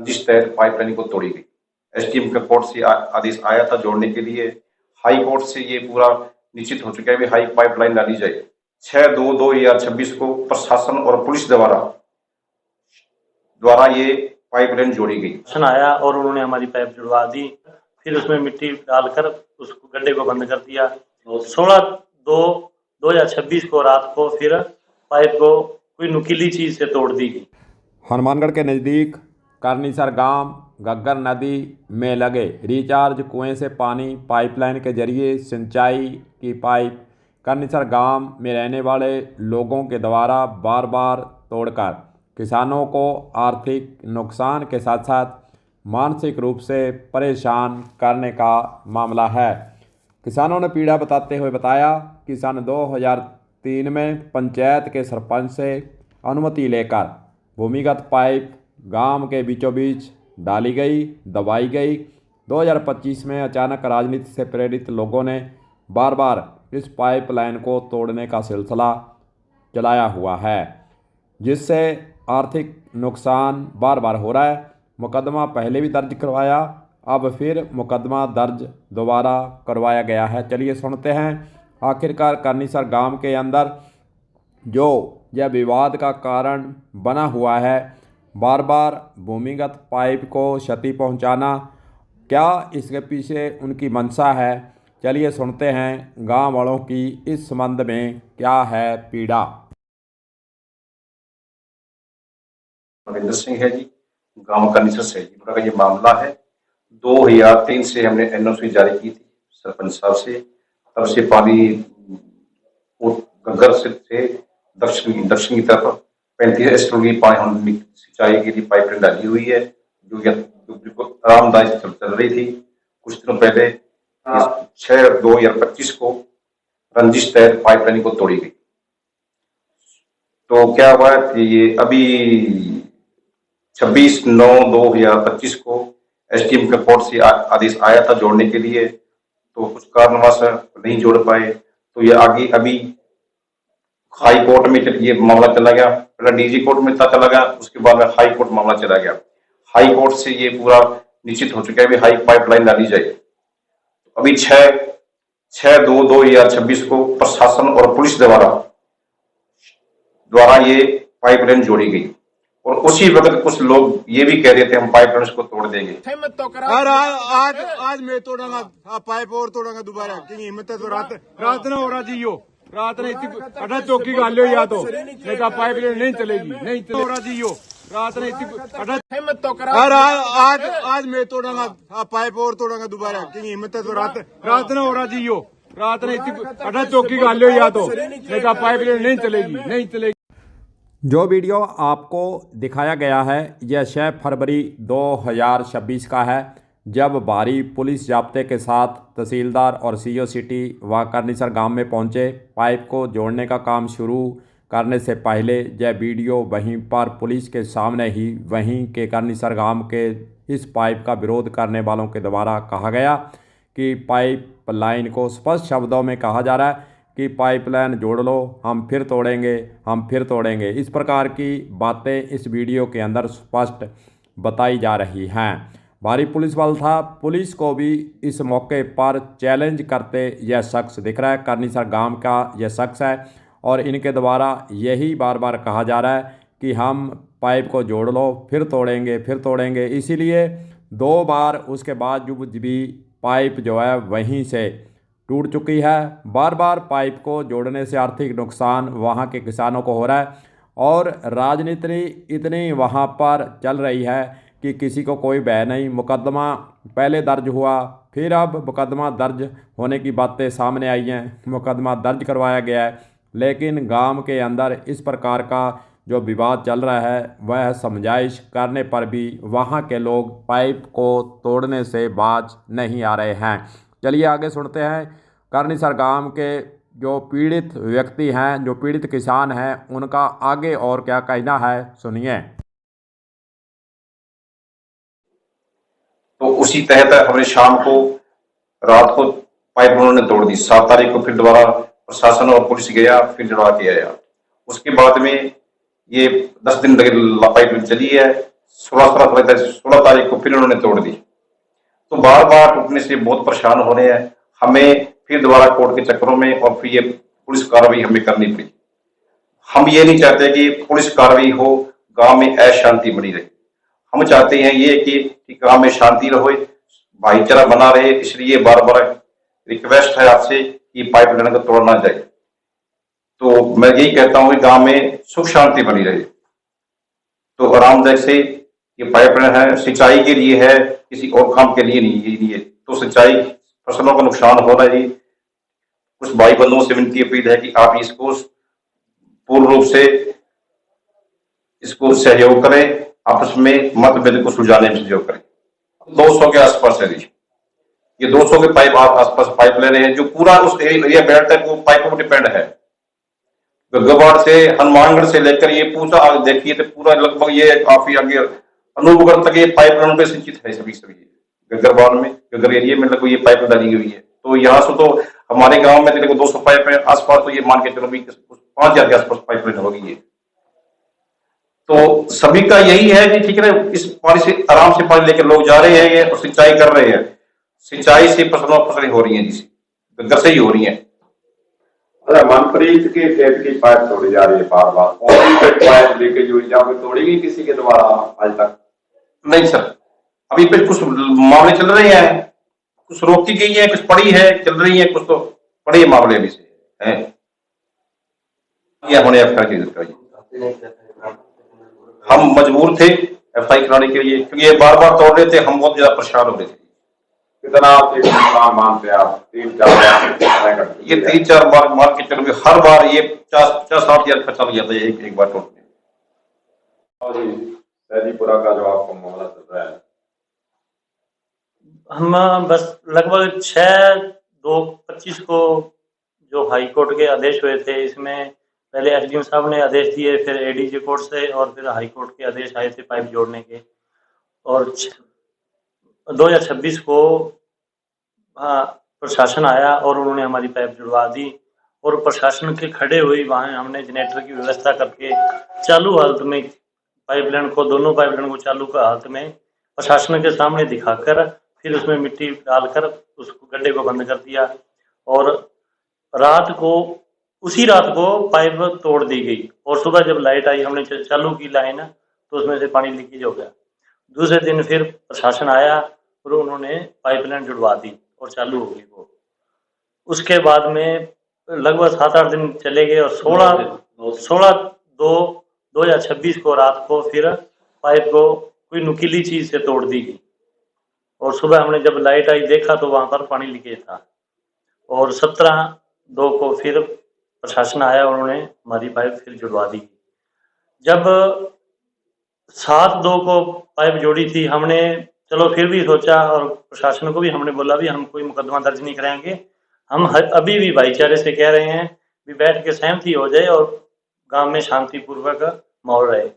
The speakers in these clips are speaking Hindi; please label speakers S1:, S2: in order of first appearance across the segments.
S1: जिस तहत पाइपलाइन को तोड़ी गई। एसडीएम के कोर्ट से आदेश आया था जोड़ने के लिए। हाई कोर्ट से ये पूरा निश्चित हो चुका है कि हाई पाइपलाइन डाली जाए। 6/2/2026 को प्रशासन और पुलिस द्वारा ये पाइपलाइन जोड़ी गई।
S2: आया और उन्होंने हमारी पाइप जुड़वा दी, फिर उसमें मिट्टी डालकर उसको गड्ढे को बंद कर दिया। 16/2/2026 को रात को फिर पाइप को कोई नुकीली चीज से तोड़ दी गई।
S3: हनुमानगढ़ के नज़दीक करनीसर गांव घग्गर नदी में लगे रिचार्ज कुएं से पानी पाइपलाइन के जरिए सिंचाई की पाइप करनीसर गांव में रहने वाले लोगों के द्वारा बार बार तोड़कर किसानों को आर्थिक नुकसान के साथ साथ मानसिक रूप से परेशान करने का मामला है। किसानों ने पीड़ा बताते हुए बताया कि सन 2003 में पंचायत के सरपंच से अनुमति लेकर भूमिगत पाइप गांव के बीचों बीच डाली गई, दबाई गई। 2025 में अचानक राजनीति से प्रेरित लोगों ने बार बार इस पाइपलाइन को तोड़ने का सिलसिला चलाया हुआ है, जिससे आर्थिक नुकसान बार बार हो रहा है। मुकदमा पहले भी दर्ज करवाया, अब फिर मुकदमा दर्ज दोबारा करवाया गया है। चलिए सुनते हैं आखिरकार करनीसर गांव के अंदर जो यह विवाद का कारण बना हुआ है, बार बार भूमिगत पाइप को क्षति पहुंचाना, क्या इसके पीछे उनकी मंशा है। चलिए सुनते हैं गांव वालों की इस संबंध में क्या है पीड़ा।
S1: रविंद्र सिंह है जी, गांव करनीसर से जी का ये मामला है। 2003 से हमने एनओसी जारी की थी सरपंच साहब से, तब से पानी घग्गर से दक्षिण की तरफ 35 एसटोल की पानी हम सिंचाई के लिए पाइपलाइन डाली हुई है, जो बिल्कुल आरामदायक चल रही थी। कुछ दिनों पहले 6/2/2025 को रंजिश तहत पाइपलाइन को तोड़ी गई। तो क्या हुआ कि ये अभी 26/9/2025 को एसडीएम के कोर्ट से आदेश आया था जोड़ने के लिए, तो कुछ कारणवश नहीं जोड़ पाए। तो ये आगे अभी हाई कोर्ट में ये मामला चला गया। पहले डीजी कोर्ट में चला गया, उसके बाद में हाई कोर्ट मामला चला गया। हाई कोर्ट से ये पूरा निश्चित हो चुका है कि हाई पाइपलाइन डाली जाए। अभी 6/2/2026 को प्रशासन और पुलिस द्वारा ये पाइपलाइन जोड़ी गई। और उसी वक्त कुछ लोग ये भी कह रहे थे हम पाइपलाइन को तोड़ देंगे।
S4: आज मैं तोड़ूंगा पाइप और तोड़ूंगा दोबारा, क्योंकि हिम्मत है तो रात ना हो रहा जी, रात ने इतनी चौकी गाल लो या तो पाइपलाइन नहीं चलेगी, नहीं हो रहा जी रात ने इतनी हिम्मत तो करा। आज मैं तोड़ूंगा पाइप और तोड़ूंगा दोबारा, क्योंकि हिम्मत है तो रात ना हो रहा जी रात ने इतनी चौकी गाल लो या तो पाइपलाइन नहीं चलेगी, नहीं चलेगी।
S3: जो वीडियो आपको दिखाया गया है यह 6 फरवरी 2026 का है, जब भारी पुलिस जाब्ते के साथ तहसीलदार और सीओ सिटी व करनीसर गांव में पहुंचे। पाइप को जोड़ने का काम शुरू करने से पहले यह वीडियो वहीं पर पुलिस के सामने ही वहीं के करनीसर गांव के इस पाइप का विरोध करने वालों के द्वारा कहा गया कि पाइप लाइन को स्पष्ट शब्दों में कहा जा रहा है कि पाइपलाइन जोड़ लो, हम फिर तोड़ेंगे, हम फिर तोड़ेंगे। इस प्रकार की बातें इस वीडियो के अंदर स्पष्ट बताई जा रही हैं। भारी पुलिस बल था, पुलिस को भी इस मौके पर चैलेंज करते यह शख्स दिख रहा है। करनीसर गांव का यह शख्स है और इनके द्वारा यही बार बार कहा जा रहा है कि हम पाइप को जोड़ लो, फिर तोड़ेंगे, फिर तोड़ेंगे। इसीलिए 2 बार उसके बाद भी पाइप जो है वहीं से टूट चुकी है। बार बार पाइप को जोड़ने से आर्थिक नुकसान वहां के किसानों को हो रहा है और राजनीति इतनी वहां पर चल रही है कि किसी को कोई भय नहीं। मुकदमा पहले दर्ज हुआ, फिर अब मुकदमा दर्ज होने की बातें सामने आई हैं, मुकदमा दर्ज करवाया गया है, लेकिन गांव के अंदर इस प्रकार का जो विवाद चल रहा है वह समझाइश करने पर भी वहां के लोग पाइप को तोड़ने से बाज नहीं आ रहे हैं। चलिए आगे सुनते हैं करनीसर गांव के जो पीड़ित व्यक्ति हैं, जो पीड़ित किसान हैं, उनका आगे और क्या कहना है, सुनिए।
S1: तो उसी तहत हमने शाम को रात को पाइप उन्होंने तोड़ दी। 7 तारीख को फिर दोबारा प्रशासन और पुलिस गया, फिर जुड़वा के आया। उसके बाद में ये 10 दिन लगे पाइपलाइन चली है। 16 तारीख को फिर उन्होंने तोड़ दी। तो बार बार टूटने से बहुत परेशान हो रहे हैं, हमें फिर दोबारा कोर्ट के चक्करों में और फिर ये पुलिस कार्रवाई हमें करनी पड़ी। हम ये नहीं चाहते कि पुलिस कार्रवाई हो, गांव में अशांति बनी रहे। हम चाहते हैं ये कि गांव में शांति रहे, भाईचारा बना रहे। इसलिए बार बार रिक्वेस्ट है आपसे कि पाइपलाइन को तोड़ना जाए। तो मैं यही कहता हूँ कि गांव में सुख शांति बनी रहे। तो आरामदायक से ये पाइपलाइन है, सिंचाई के लिए है, किसी और काम के लिए नहीं है। तो सिंचाई फसलों का नुकसान हो रहा है। कुछ भाई बंधुओं से विनती अपील है कि आप इसको पूर्ण रूप से इसको सहयोग करें, आपस में मतभेद को सुलझाने में सहयोग करें। 200 के आसपास है जी, ये 200 के पाइप आसपास पाइपलाइन है जो पूरा उस एरिया बेल्ट है वो पाइपों पर डिपेंड है। गगवाड़ से हनुमानगढ़ से लेकर ये पूरा आगे देखिए तो पूरा लगभग ये काफी आगे अनूपगढ़ तक ये पाइपलाइन पे सिंचित है। सभी गगरवाड़ में, गगर एरिया में लगभग ये पाइप डाली हुई है। तो यहाँ से तो हमारे गांव में देखो 200 पाइप है आसपास, तो ये मान के चलो 5000 के आसपास पाइपलाइन होगी ये। तो सभी का यही है कि ठीक है, इस पानी से आराम से पानी लेकर लोग जा रहे हैं और सिंचाई कर रहे हैं। सिंचाई से फसलें हो रही हैं जिसे गगर से ही हो रही हैं।
S5: मनप्रीत के खेत की पाइप तोड़ी जा रही है बार बार, और पाइप लीकेज हुई या कोई तोड़ी गई किसी के द्वारा आज तक?
S1: नहीं सर, अभी पे कुछ मामले चल रहे हैं, कुछ रोकी गई है, कुछ पड़ी है, चल रही है, कुछ तो पड़े मामले अभी से हैं। ये हमने एफआईआर की जरूरत है। हम मजबूर थे एफआईआर कराने के लिए क्योंकि ये बार बार तोड़ रहे थे, हम बहुत ज्यादा परेशान हो रहे थे।
S5: कितना आप नुकसान मानते हैं आप? 3-4 बार
S1: ये 3-4 बार मार के चलो, हर बार ये 50-60 हजार खर्चा लग जाता है एक बार टोटने।
S5: सैदीपुरा का जो आपको मामला चल रहा है,
S2: हम बस लगभग 6/2/25 को जो हाई कोर्ट के आदेश हुए थे, इसमें पहले एसडीएम साहब ने आदेश दिए, फिर एडीजे कोर्ट से और फिर हाई कोर्ट के आदेश आए थे पाइप जोड़ने के। और 2026 को प्रशासन आया और उन्होंने हमारी पाइप जुड़वा दी। और प्रशासन के खड़े हुई वहाँ हमने जनरेटर की व्यवस्था करके चालू हालत में पाइपलाइन को, दोनों पाइपलाइन को चालू का हालत में प्रशासन के सामने दिखाकर फिर उसमें मिट्टी डालकर उसको गड्ढे को बंद कर दिया। और उसी रात को पाइप तोड़ दी गई और सुबह जब लाइट आई हमने चालू की लाइन तो उसमें से पानी लीकेज हो गया। दूसरे दिन फिर प्रशासन आया और उन्होंने पाइपलाइन जुड़वा दी और चालू हो गई वो। उसके बाद में लगभग 7-8 दिन चले गए और 16/2/2026 को रात को फिर पाइप को कोई नुकीली चीज से तोड़ दी गई। और सुबह हमने जब लाइट आई देखा तो वहां पर पानी लीकेज था। और 17/2 को फिर प्रशासन आया, उन्होंने हमारी पाइप फिर जुड़वा दी। जब 7/2 को पाइप जोड़ी थी, हमने चलो फिर भी सोचा और प्रशासन को भी हमने बोला भी हम कोई मुकदमा दर्ज नहीं कराएंगे, हम अभी भी भाईचारे से कह रहे हैं भी बैठ के सहमति हो जाए और गांव में शांतिपूर्वक माहौल रहे।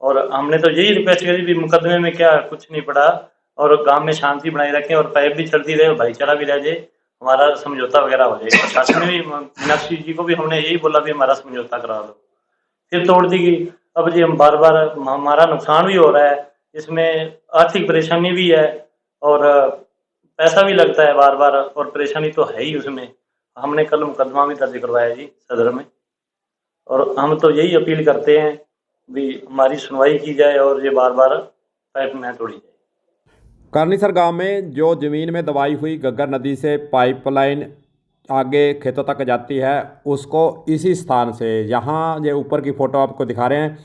S2: और हमने तो यही रिक्वेस्ट करी भी मुकदमे में क्या कुछ नहीं पड़ा और गांव में शांति बनाए रखें और पाइप भी चलती रहे और भाईचारा भी रह जाए, हमारा समझौता वगैरह हो जाए। प्रशासन ने भी, मीनाक्षी जी को भी हमने यही बोला भी हमारा समझौता करा दो, फिर तोड़ दी गई। अब जी हम बार बार हमारा नुकसान भी हो रहा है, इसमें आर्थिक परेशानी भी है और पैसा भी लगता है बार बार, और परेशानी तो है ही उसमें। हमने कल मुकदमा भी दर्ज करवाया जी सदर में। और हम तो यही अपील करते हैं भी हमारी सुनवाई की जाए और ये बार बार पाइप न तोड़ी जाए।
S3: करनीसर गांव में जो ज़मीन में दबाई हुई गग्गर नदी से पाइपलाइन आगे खेतों तक जाती है, उसको इसी स्थान से, यहाँ ये ऊपर की फ़ोटो आपको दिखा रहे हैं,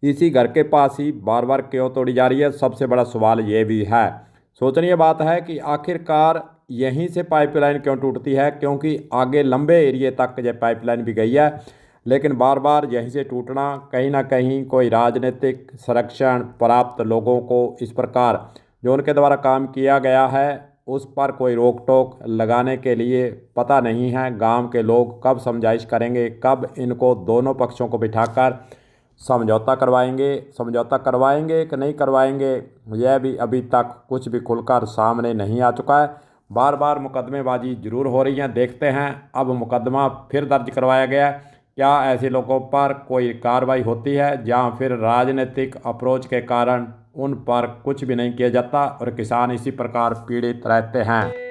S3: इसी घर के पास ही बार बार क्यों तोड़ी जा रही है। सबसे बड़ा सवाल ये भी है, सोचनीय बात है कि आखिरकार यहीं से पाइपलाइन क्यों टूटती है, क्योंकि आगे लंबे एरिए तक ये पाइपलाइन भी गई है, लेकिन बार बार यहीं से टूटना कहीं ना कहीं कोई राजनीतिक संरक्षण प्राप्त लोगों को इस प्रकार जो उनके द्वारा काम किया गया है उस पर कोई रोक टोक लगाने के लिए पता नहीं है। गांव के लोग कब समझाइश करेंगे, कब इनको दोनों पक्षों को बिठाकर समझौता करवाएंगे कि नहीं करवाएंगे, यह भी अभी तक कुछ भी खुलकर सामने नहीं आ चुका है। बार बार मुकदमेबाजी जरूर हो रही है। देखते हैं अब मुकदमा फिर दर्ज करवाया गया, क्या ऐसे लोगों पर कोई कार्रवाई होती है या फिर राजनीतिक अप्रोच के कारण उन पर कुछ भी नहीं किया जाता और किसान इसी प्रकार पीड़ित रहते हैं।